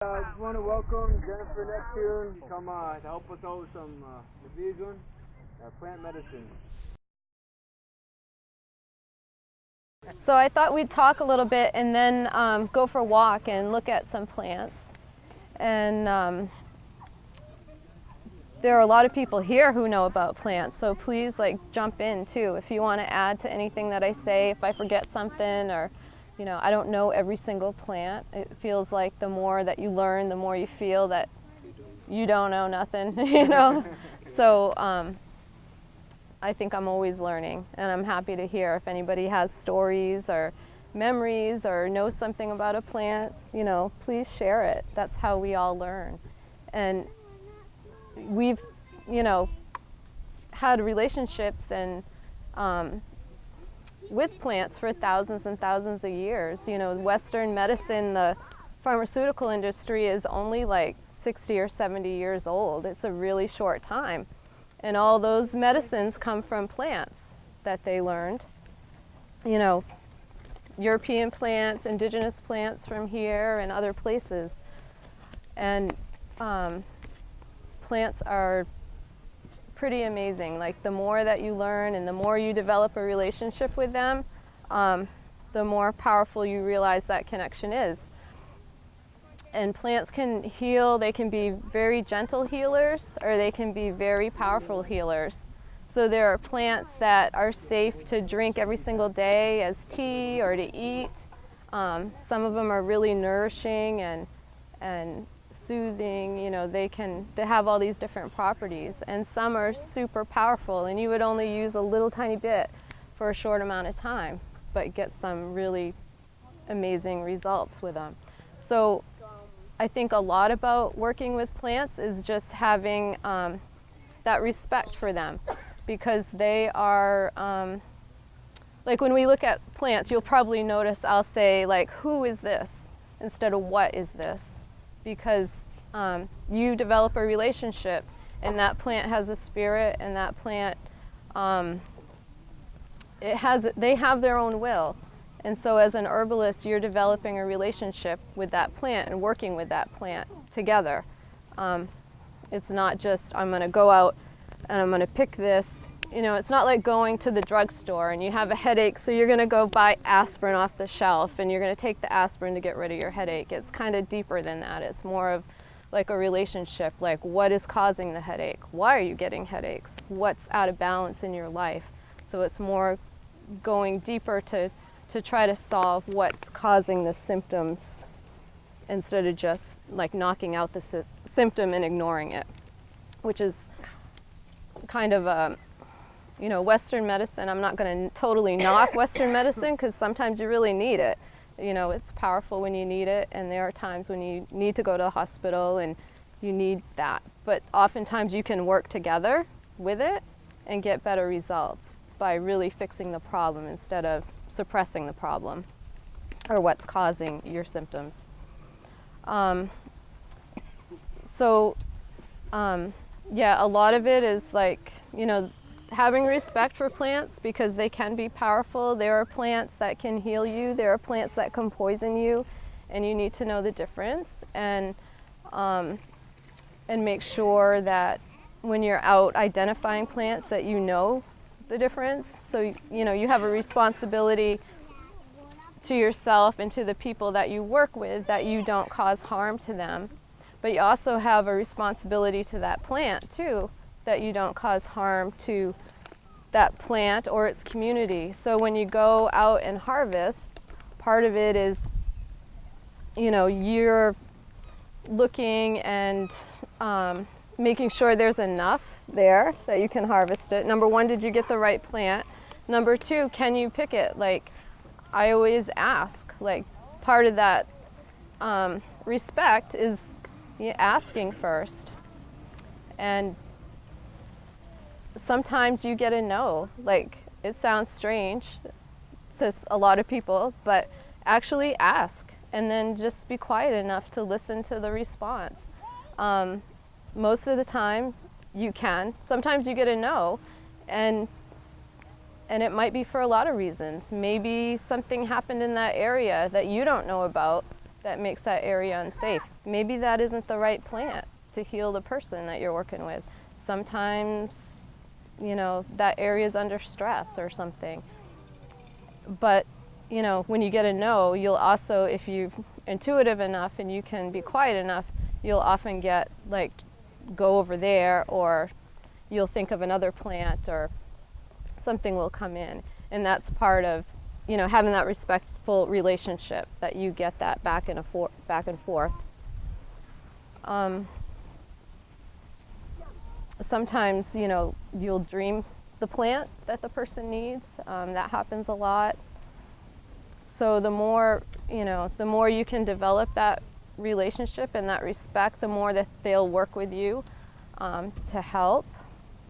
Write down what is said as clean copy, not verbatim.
I just want to welcome Jennifer Neptune to come to help us out with some division, plant medicine. So I thought we'd talk a little bit and then go for a walk and look at some plants. And there are a lot of people here who know about plants, so please jump in too if you want to add to anything that I say. If I forget something, or I don't know every single plant. It feels like the more that you learn, the more you feel that you don't know nothing, So I think I'm always learning, and I'm happy to hear if anybody has stories or memories or knows something about a plant, please share it. That's how we all learn. And we've, had relationships and with plants for thousands and thousands of years. Western medicine, the pharmaceutical industry is only 60 or 70 years old. It's a really short time. And all those medicines come from plants that they learned. European plants, indigenous plants from here and other places. And plants are pretty amazing. The more that you learn and the more you develop a relationship with them, the more powerful you realize that connection is. And plants can heal. They can be very gentle healers, or they can be very powerful healers. So there are plants that are safe to drink every single day as tea or to eat. Some of them are really nourishing and soothing. They have all these different properties, and some are super powerful, and you would only use a little tiny bit for a short amount of time, but get some really amazing results with them. So I think a lot about working with plants is just having that respect for them, because they are, when we look at plants, you'll probably notice I'll say who is this instead of what is this, because you develop a relationship, and that plant has a spirit, and that plant, they have their own will. And so as an herbalist, you're developing a relationship with that plant and working with that plant together. It's not just, I'm going to go out and I'm going to pick this. It's not like going to the drugstore and you have a headache, so you're going to go buy aspirin off the shelf and you're going to take the aspirin to get rid of your headache. It's kind of deeper than that. It's more of a relationship, what is causing the headache? Why are you getting headaches? What's out of balance in your life? So it's more going deeper to try to solve what's causing the symptoms, instead of just knocking out the symptom and ignoring it, which is kind of a, Western medicine. I'm not going to totally knock Western medicine, because sometimes you really need it. It's powerful when you need it, and there are times when you need to go to the hospital and you need that. But oftentimes you can work together with it and get better results by really fixing the problem instead of suppressing the problem or what's causing your symptoms. Yeah, a lot of it is having respect for plants, because they can be powerful. There are plants that can heal you. There are plants that can poison you, and you need to know the difference, and make sure that when you're out identifying plants that you know the difference. So you have a responsibility to yourself and to the people that you work with, that you don't cause harm to them. But you also have a responsibility to that plant too, that you don't cause harm to that plant or its community. So when you go out and harvest, part of it is, you're looking and making sure there's enough there that you can harvest it. Number one, did you get the right plant? Number two, can you pick it? I always ask, part of that respect is asking first. And sometimes you get a no. It sounds strange to a lot of people, but actually ask, and then just be quiet enough to listen to the response. Most of the time you can. Sometimes you get a no, and it might be for a lot of reasons. Maybe something happened in that area that you don't know about, that makes that area unsafe. Maybe that isn't the right plant to heal the person that you're working with. Sometimes, you know, that area is under stress or something. But, you know, when you get a no, you'll also, if you're intuitive enough and you can be quiet enough, you'll often get like, go over there, or you'll think of another plant, or something will come in. And that's part of, you know, having that respectful relationship, that you get that back and forth. Sometimes, you know, you'll dream the plant that the person needs. That happens a lot. So the more, you know, the more you can develop that relationship and that respect, the more that they'll work with you to help.